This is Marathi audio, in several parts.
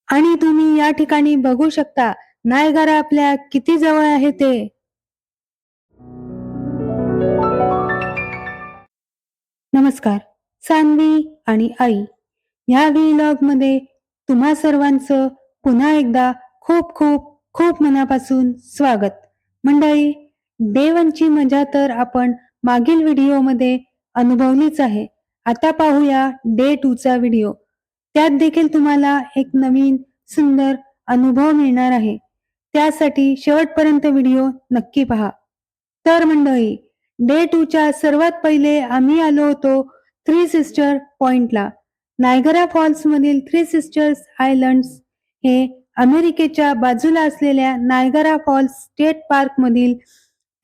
आणि तुम्ही या ठिकाणी बघू शकता नायगारा आपल्या किती जवळ आहे ते. नमस्कार. सान्वी आणि आई या व्लॉग मध्ये तुम्हा सर्वांचं पुन्हा एकदा खूप खूप खूप मनापासून स्वागत. मंडळी, डे 1 ची मजा तर आपण मागील व्हिडिओमध्ये अनुभवलीच आहे. आता पाहूया डे 2 चा व्हिडिओ. त्यात देखील तुम्हाला एक नवीन सुंदर अनुभव मिळणार आहे. त्यासाठी शेवटपर्यंत व्हिडिओ नक्की पहा. तर मंडळी, डे 2 च्या सर्वात पहिले आम्ही आलो होतो थ्री सिस्टर पॉइंटला. नायगरा फॉल्स मधील थ्री सिस्टर्स आयलंड्स हे अमेरिकेच्या बाजूला असलेल्या नायगरा फॉल्स स्टेट पार्क मधील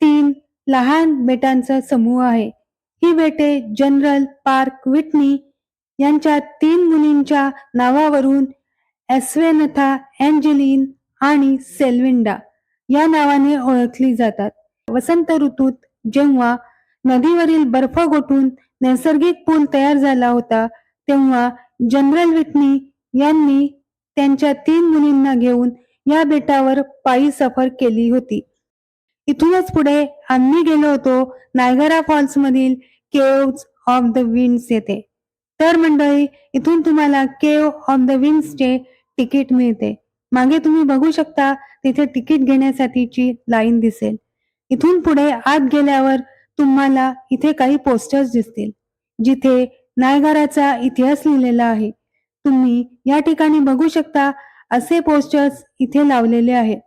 3 लहान बेटांचा समूह आहे. ही बेटे जनरल पार्क विटनी यांच्या 3 मुलींच्या नावावरून एस्वेनथा, एंजेलिन आणि सेल्विंडा या नावाने ओळखली जातात. वसंत ऋतूत जेव्हा नदीवरील बर्फ गोठून नैसर्गिक पूल तयार झाला होता, तेव्हा जनरल विटनी यांनी त्यांच्या 3 मुलींना घेऊन या बेटावर पायी सफर केली होती. इथूनच पुढे आम्ही गेलो होतो नायगरा फॉल्स मधील केव्ज ऑफ द विंड्स येथे. तर मंडळी, इथून तुम्हाला केव्ह ऑफ द विंड्सचे तिकीट मिळते. मागे तुम्ही बघू शकता, तिथे तिकीट घेण्यासाठीची लाईन दिसेल. इथून पुढे आत गेल्यावर तुम्हाला इथे काही पोस्टर्स दिसतील, जिथे नायगराचा इतिहास लिहिलेला आहे. तुम्ही या ठिकाणी बघू शकता, असे पोस्टर्स इथे लावलेले आहे.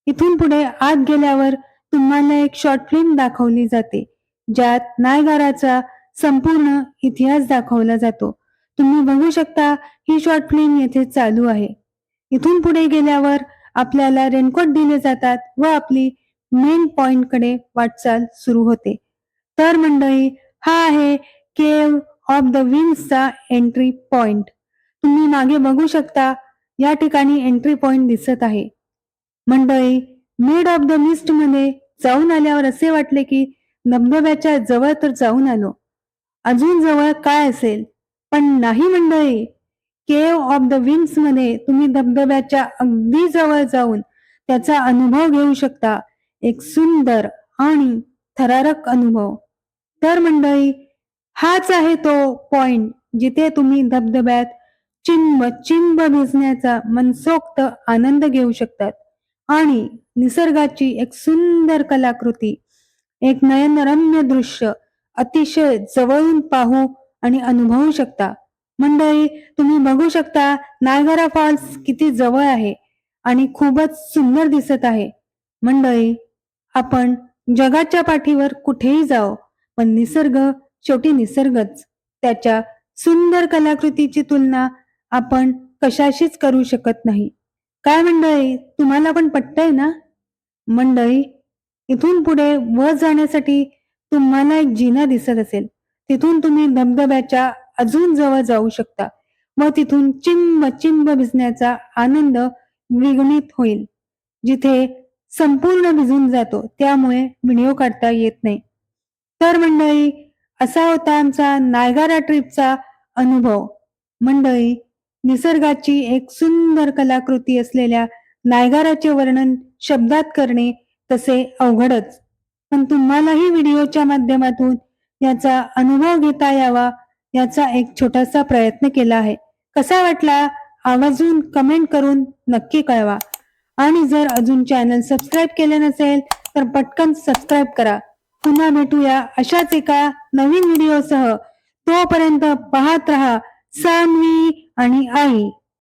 इथून पुढे आत गेल्यावर तुम्हाला एक शॉर्ट फिल्म दाखवली जाते, ज्यात नायगराचा संपूर्ण इतिहास दाखवला जातो. तुम्ही बघू शकता, ही शॉर्ट फिल्म येथे चालू आहे. इथून पुढे गेल्यावर आपल्याला रेनकोट दिले जातात व आपली मेन पॉइंट कडे वाटचाल सुरू होते. तर मंडळी, हा आहे केव्ह ऑफ द विंड्सचा एंट्री पॉइंट. तुम्ही मागे बघू शकता, या ठिकाणी एंट्री पॉइंट दिसत आहे. मंडळी, मिड ऑफ द मिस्ट मध्ये जाऊन आल्यावर असे वाटले की धबधब्याच्या जवळ तर जाऊन आलो, अजून जवळ काय असेल? पण नाही मंडळी, केव्ह ऑफ द विंड्स मध्ये तुम्ही धबधब्याच्या अगदी जवळ जाऊन त्याचा अनुभव घेऊ शकता. एक सुंदर आणि थरारक अनुभव. तर मंडळी, हाच आहे तो पॉइंट जिथे तुम्ही धबधब्यात चिंब चिंब भिजण्याचा मनसोक्त आनंद घेऊ शकतात आणि निसर्गाची एक सुंदर कलाकृती, एक नयनरम्य दृश्य अतिशय जवळून पाहू आणि अनुभवू शकता. मंडळी, तुम्ही बघू शकता नायगरा फॉल्स किती जवळ आहे आणि खूपच सुंदर दिसत आहे. मंडळी, आपण जगाच्या पाठीवर कुठेही जाओ, पण निसर्ग शेवटी निसर्गच. त्याच्या सुंदर कलाकृतीची तुलना आपण कशाशीच करू शकत नाही. काय मंडळी, तुम्हाला पण पटतंय ना? मंडळी, इथून पुढे वर जाण्यासाठी तुम्हाला एक जिना दिसत असेल. तिथून तुम्ही धबधब्याच्या अजून जवळ जाऊ शकता व तिथून चिंब चिंब भिजण्याचा आनंद द्विगुणित होईल. जिथे संपूर्ण भिजून जातो, त्यामुळे व्हिडिओ काढता येत नाही. तर मंडळी, असा होता आमचा नायगरा ट्रिपचा अनुभव. मंडळी, निसर्गाची एक सुंदर कलाकृती असलेल्या नायगराचे वर्णन शब्दात करणे तसे अवघडच, पण तुम्हालाही व्हिडिओच्या माध्यमातून याचा अनुभव घेता यावा याचा एक छोटासा प्रयत्न केला आहे. कसा वाटला आवर्जून कमेंट करून नक्की कळवा. आणि जर अजून चॅनल सबस्क्राईब केले नसेल तर पटकन सबस्क्राईब करा. पुन्हा भेटूया अशाच एका नवीन व्हिडिओसह. तोपर्यंत पाहत रहा सान्वी आणि आई.